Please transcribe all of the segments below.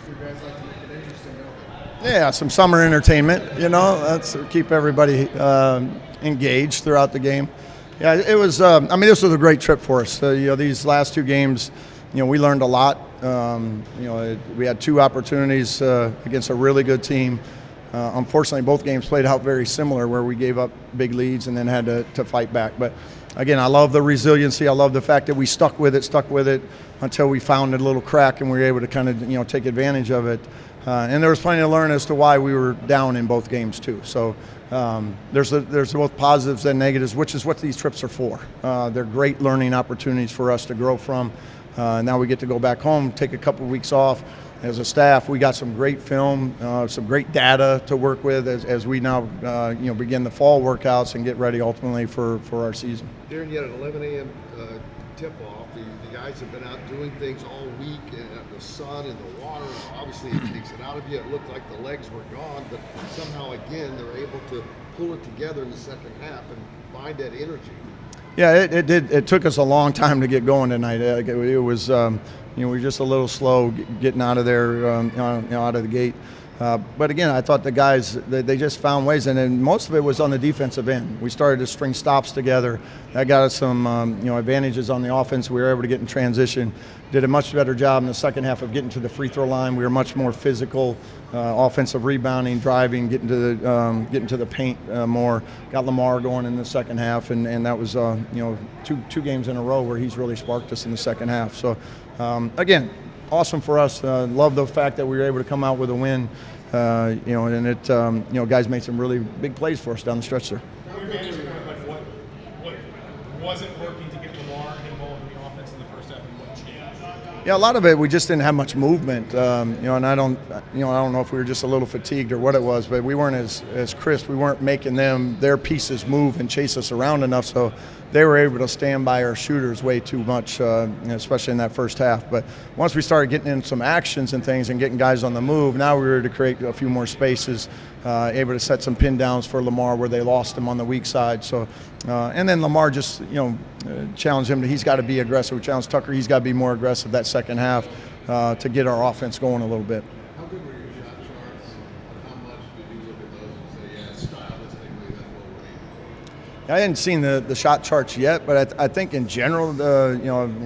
You guys like to make it interesting, don't you? Yeah, some summer entertainment, that's keep everybody engaged throughout the game. Yeah, it was, this was a great trip for us. These last two games, we learned a lot. We had two opportunities against a really good team. Unfortunately, both games played out very similar, where we gave up big leads and then had to fight back. But again, I love the resiliency. I love the fact that we stuck with it until we found a little crack and we were able to kind of take advantage of it. And there was plenty to learn as to why we were down in both games too. So there's both positives and negatives, which is what these trips are for. They're great learning opportunities for us to grow from. Now we get to go back home, take a couple of weeks off. As a staff, we got some great film, some great data to work with as we now begin the fall workouts and get ready ultimately for our season. Darren, you had an 11 a.m. tip-off. The guys have been out doing things all week, and the sun and the water, obviously it takes it out of you. It looked like the legs were gone, but somehow, again, they're able to pull it together in the second half and find that energy. Yeah, it did. It took us a long time to get going tonight. It was, we were just a little slow getting out of there, out of the gate. But again, I thought the guys, they just found ways, and then most of it was on the defensive end. We started to string stops together. That got us some, advantages on the offense. We were able to get in transition. Did a much better job in the second half of getting to the free throw line. We were much more physical, offensive rebounding, driving, getting to the paint more. Got Lamar going in the second half, and that was two games in a row where he's really sparked us in the second half. So again, awesome for us. Love the fact that we were able to come out with a win. And it guys made some really big plays for us down the stretch there. What wasn't working to get Lamar involved in the offense in the first half, and what changed? Yeah, a lot of it we just didn't have much movement. And I don't know if we were just a little fatigued or what it was, but we weren't as crisp. We weren't making their pieces move and chase us around enough, so they were able to stand by our shooters way too much, especially in that first half. But once we started getting in some actions and things and getting guys on the move, now we were to create a few more spaces, able to set some pin downs for Lamar where they lost him on the weak side. So, and then Lamar just, challenged him. He's got to be aggressive. We challenged Tucker. He's got to be more aggressive that second half to get our offense going a little bit. How good were your shot charts? How much did you look at those and say, yeah, stylistically, that's what we're aiming for? I hadn't seen the shot charts yet, but I think in general,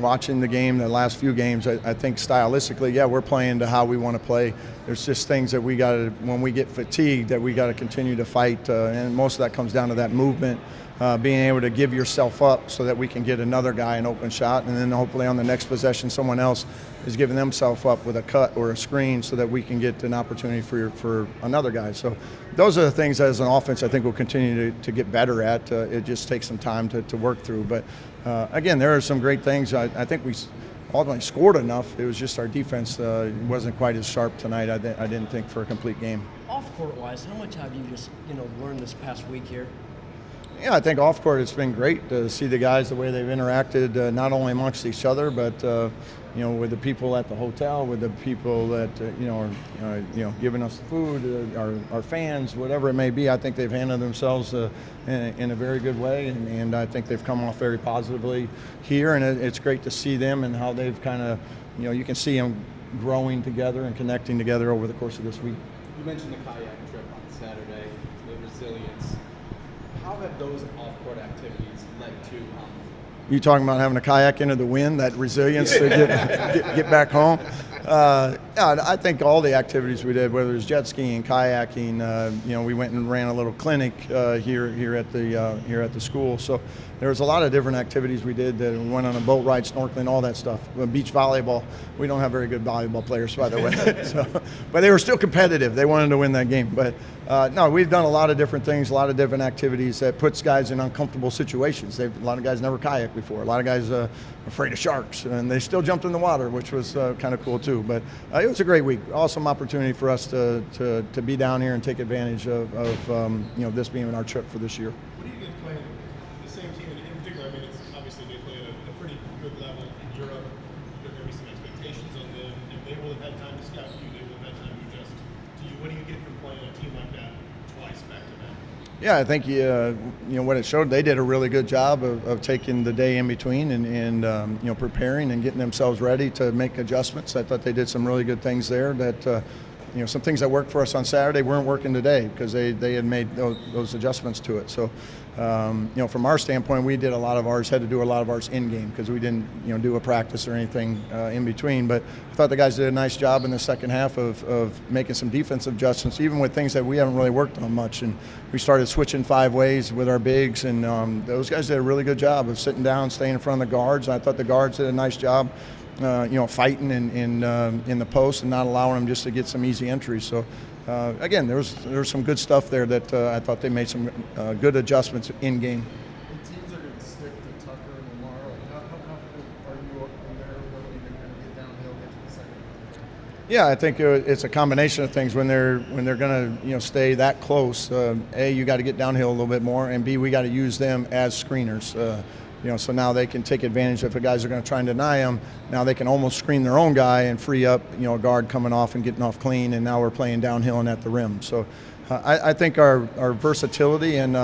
watching the game, the last few games, I think stylistically, yeah, we're playing to how we want to play. There's just things that we got to, when we get fatigued, that we got to continue to fight, and most of that comes down to that movement, being able to give yourself up so that we can get another guy an open shot, and then hopefully on the next possession, someone else is giving themselves up with a cut or a screen so that we can get an opportunity for another guy. So those are the things that as an offense I think we'll continue to get better at. It just takes some time to work through. But again, there are some great things. I think we ultimately scored enough. It was just our defense wasn't quite as sharp tonight, I didn't think, for a complete game. Off-court-wise, how much have you just learned this past week here? Yeah, I think off-court it's been great to see the guys, the way they've interacted, not only amongst each other, but with the people at the hotel, with the people that are giving us food, our fans, whatever it may be. I think they've handled themselves in a very good way, and I think they've come off very positively here. And it's great to see them and how they've kind of, you can see them growing together and connecting together over the course of this week. You mentioned the kayak trip on Saturday, the resilience. How have those off-court activities led to? You talking about having a kayak into the wind, that resilience to get back home? I think all the activities we did, whether it was jet skiing, kayaking, we went and ran a little clinic here at the school. So there was a lot of different activities we did. We went on a boat ride, snorkeling, all that stuff. Beach volleyball. We don't have very good volleyball players, by the way. But they were still competitive. They wanted to win that game. But no, we've done a lot of different things, a lot of different activities that puts guys in uncomfortable situations. A lot of guys never kayaked before. A lot of guys afraid of sharks, and they still jumped in the water, which was kind of cool too. But it was a great week. Awesome opportunity for us to be down here and take advantage of this being our trip for this year. What do you guys play the same team in particular? I mean, it's obviously they play at a pretty good level in Europe. There may be some expectations on them, and they will have had time to scout you. They will have had time to adjust to you. What do you get from playing a team like that twice back to back. Yeah, I think what it showed, they did a really good job of taking the day in between and preparing and getting themselves ready to make adjustments. I thought they did some really good things there. That some things that worked for us on Saturday weren't working today because they had made those adjustments to it. So from our standpoint, we did had to do a lot of ours in game because we didn't do a practice or anything in between. But I thought the guys did a nice job in the second half of making some defensive adjustments, even with things that we haven't really worked on much. And we started switching 5 ways with our bigs, and those guys did a really good job of sitting down, staying in front of the guards. I thought the guards did a nice job. Fighting in the post and not allowing them just to get some easy entries. So, again, there was some good stuff there that I thought they made some good adjustments in game. The teams are going to stick to Tucker and Lamar. How confident are you in their ability to kind of get downhill, get to the second half? Yeah, I think it's a combination of things when they're going to stay that close. A, you got to get downhill a little bit more, and B, we got to use them as screeners. So now they can take advantage if the guys are going to try and deny them. Now they can almost screen their own guy and free up, a guard coming off and getting off clean, and now we're playing downhill and at the rim. So I think our versatility and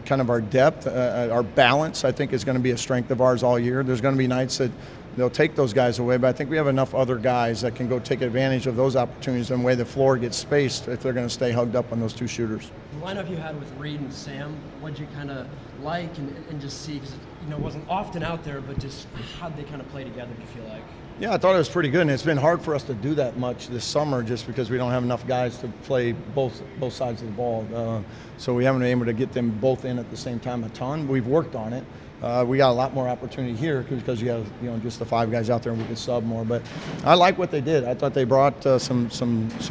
kind of our depth, our balance, I think is going to be a strength of ours all year. There's going to be nights that they'll take those guys away, but I think we have enough other guys that can go take advantage of those opportunities and the way the floor gets spaced if they're going to stay hugged up on those 2 shooters. The lineup you had with Reed and Sam, what'd you kind of like and just see? Because it wasn't often out there, but just how'd they kind of play together, do you feel like? Yeah, I thought it was pretty good, and it's been hard for us to do that much this summer just because we don't have enough guys to play both sides of the ball. So we haven't been able to get them both in at the same time a ton. We've worked on it. We got a lot more opportunity here because you have just the 5 guys out there and we can sub more. But I like what they did. I thought they brought some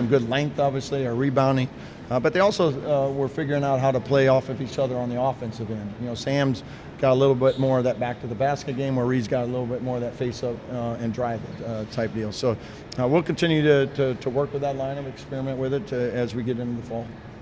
good length, obviously, or rebounding. But they also were figuring out how to play off of each other on the offensive end. Sam's got a little bit more of that back to the basket game, where Reed's got a little bit more of that face up and drive it type deal. So we'll continue to work with that lineup, experiment with it as we get into the fall.